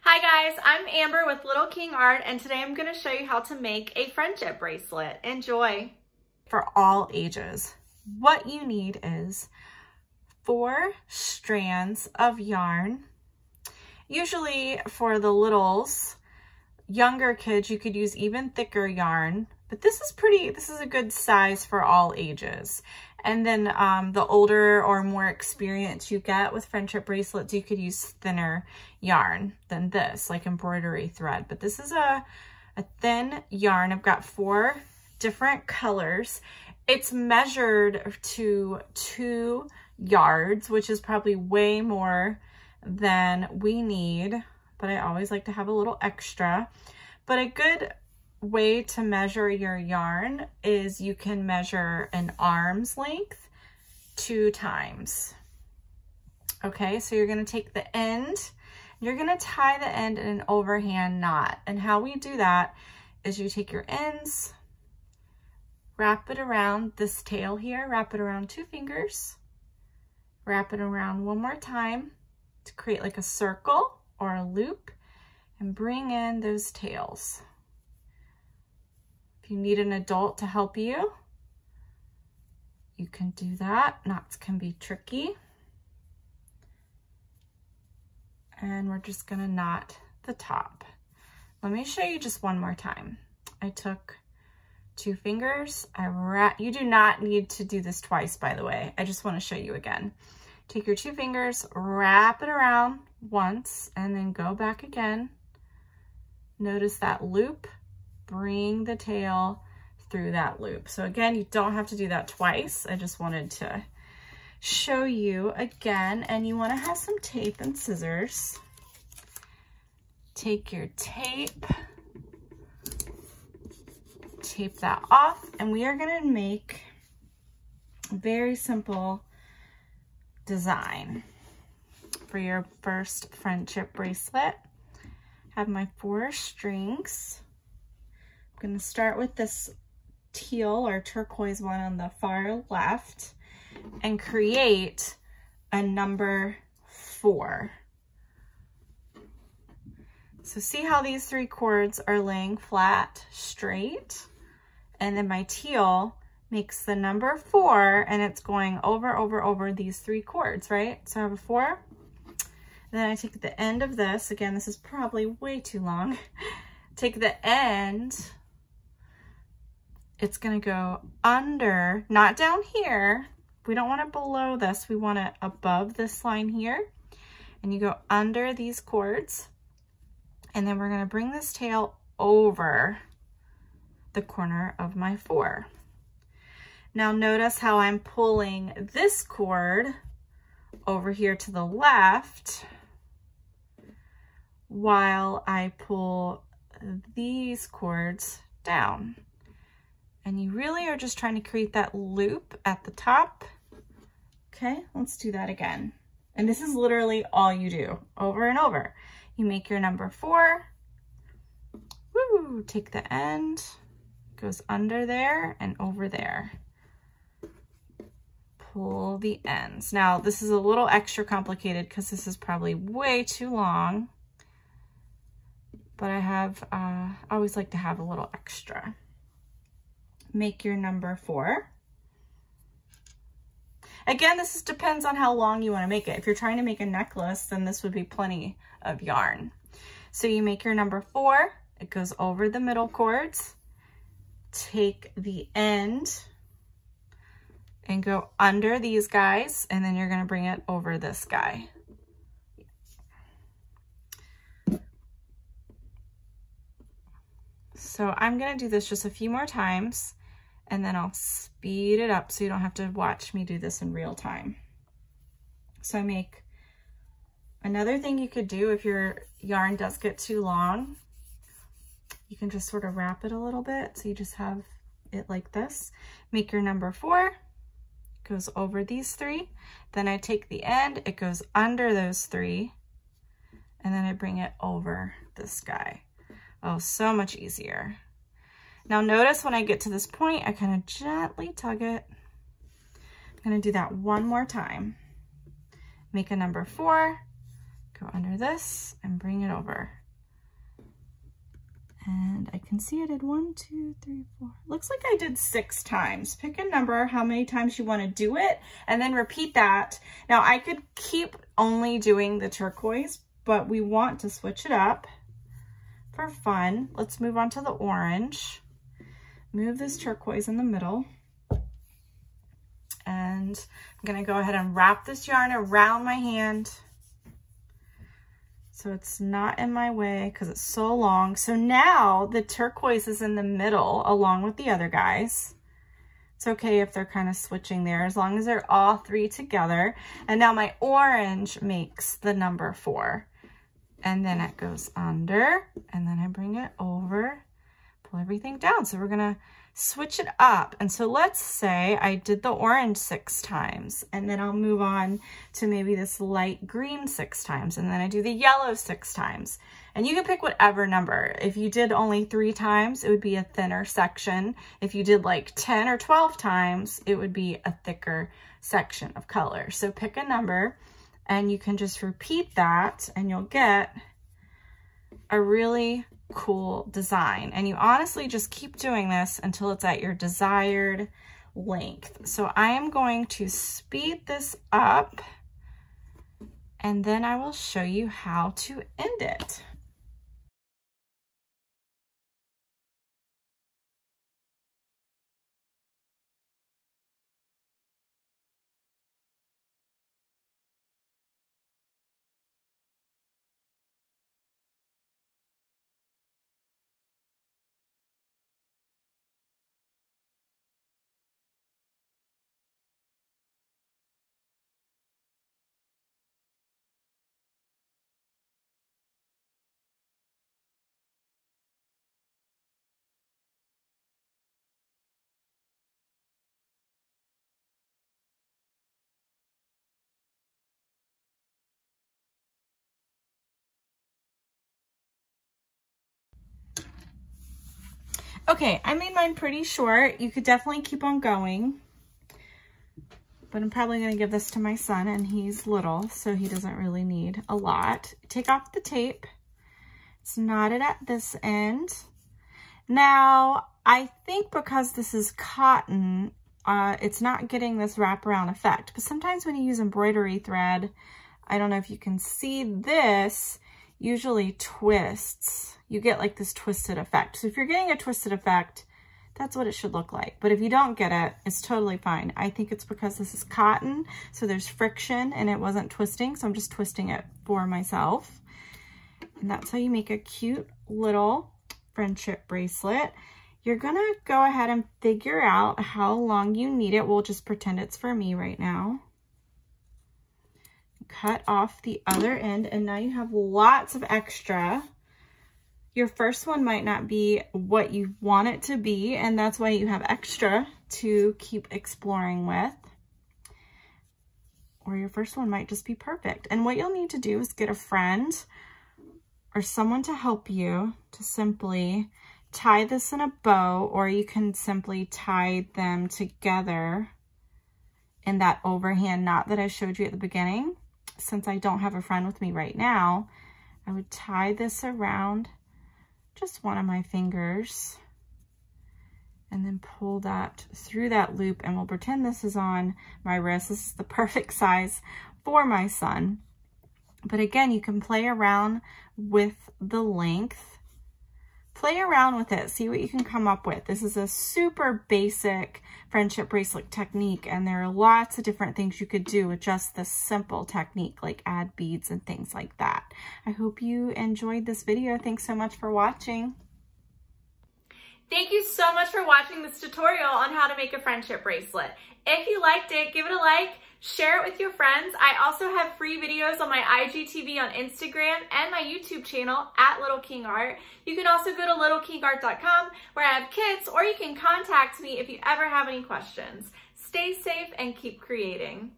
Hi guys, I'm Amber with Little King Art, and today I'm going to show you how to make a friendship bracelet. Enjoy! For all ages, what you need is 4 strands of yarn. Usually for the littles, younger kids, you could use even thicker yarn, but this is a good size for all ages. And then the older or more experience you get with friendship bracelets, you could use thinner yarn than this, like embroidery thread. But this is a thin yarn. I've got 4 different colors. It's measured to 2 yards, which is probably way more than we need, but I always like to have a little extra. But a good way to measure your yarn is you can measure an arm's length 2 times. Okay, so you're going to take the end, you're going to tie the end in an overhand knot. And how we do that is you take your ends, wrap it around this tail here, wrap it around 2 fingers, wrap it around one more time to create like a circle or a loop, and bring in those tails. If you need an adult to help you, you can do that. Knots can be tricky. And we're just gonna knot the top. Let me show you just one more time. I took 2 fingers, you do not need to do this twice, by the way. I just wanna show you again. Take your 2 fingers, wrap it around once, and then go back again. Notice that loop. Bring the tail through that loop. So again, you don't have to do that twice. I just wanted to show you again, and you want to have some tape and scissors. Take your tape, tape that off, and we are going to make a very simple design for your first friendship bracelet. Have my 4 strings. I'm going to start with this teal or turquoise one on the far left and create a number 4. So see how these 3 cords are laying flat, straight, and then my teal makes the number 4, and it's going over these 3 cords, right? So I have a 4. Then I take the end of this, again, this is probably way too long. Take the end, it's gonna go under, not down here. We don't want it below this, we want it above this line here. And you go under these cords, and then we're gonna bring this tail over the corner of my 4. Now notice how I'm pulling this cord over here to the left while I pull these cords down. And you really are just trying to create that loop at the top. Okay, let's do that again. And this is literally all you do over and over. You make your number 4. Woo, take the end, goes under there and over there. Pull the ends. Now this is a little extra complicated because this is probably way too long, but I always like to have a little extra. Make your number 4. Again, this depends on how long you want to make it. If you're trying to make a necklace, then this would be plenty of yarn. So you make your number 4, it goes over the middle cords, take the end and go under these guys, and then you're going to bring it over this guy. So I'm going to do this just a few more times, and then I'll speed it up so you don't have to watch me do this in real time. So I make another thing you could do if your yarn does get too long, you can just sort of wrap it a little bit. So you just have it like this. Make your number 4, goes over these 3. Then I take the end, it goes under those 3, and then I bring it over this guy. Oh, so much easier. Now notice when I get to this point, I kind of gently tug it. I'm going to do that one more time. Make a number 4, Go under this and bring it over. And I can see I did 1, 2, 3, 4. Looks like I did 6 times. Pick a number, how many times you want to do it, and then repeat that. Now I could keep only doing the turquoise, but we want to switch it up for fun. Let's move on to the orange. Move this turquoise in the middle. And I'm gonna go ahead and wrap this yarn around my hand so it's not in my way because it's so long. So now the turquoise is in the middle along with the other guys. It's okay if they're kind of switching there as long as they're all 3 together. And now my orange makes the number 4. And then it goes under, and then I bring it over, pull everything down. So we're gonna switch it up. And so let's say I did the orange 6 times, and then I'll move on to maybe this light green 6 times, and then I do the yellow 6 times. And you can pick whatever number. If you did only 3 times, it would be a thinner section. If you did like 10 or 12 times, it would be a thicker section of color. So pick a number, and you can just repeat that, and you'll get a really cool design. And you honestly just keep doing this until it's at your desired length. So I am going to speed this up, and then I will show you how to end it. Okay, I made mine pretty short. You could definitely keep on going, but I'm probably gonna give this to my son, and he's little, so he doesn't really need a lot. Take off the tape. It's knotted at this end. Now, I think because this is cotton, it's not getting this wraparound effect, but sometimes when you use embroidery thread, I don't know if you can see this, usually twists. You get like this twisted effect. So if you're getting a twisted effect, that's what it should look like. But if you don't get it, it's totally fine. I think it's because this is cotton, so there's friction and it wasn't twisting, so I'm just twisting it for myself. And that's how you make a cute little friendship bracelet. You're gonna go ahead and figure out how long you need it. We'll just pretend it's for me right now. Cut off the other end, and now you have lots of extra. Your first one might not be what you want it to be, and that's why you have extra to keep exploring with. Or your first one might just be perfect. And what you'll need to do is get a friend or someone to help you to simply tie this in a bow, or you can simply tie them together in that overhand knot that I showed you at the beginning. Since I don't have a friend with me right now, I would tie this around just one of my fingers and then pull that through that loop, and we'll pretend this is on my wrist. This is the perfect size for my son. But again, you can play around with the length. Play around with it, see what you can come up with. This is a super basic friendship bracelet technique, and there are lots of different things you could do with just this simple technique, like add beads and things like that. I hope you enjoyed this video. Thanks so much for watching. Thank you so much for watching this tutorial on how to make a friendship bracelet. If you liked it, give it a like, share it with your friends. I also have free videos on my IGTV on Instagram and my YouTube channel at Little King Art. You can also go to littlekingart.com where I have kits, or you can contact me if you ever have any questions. Stay safe and keep creating.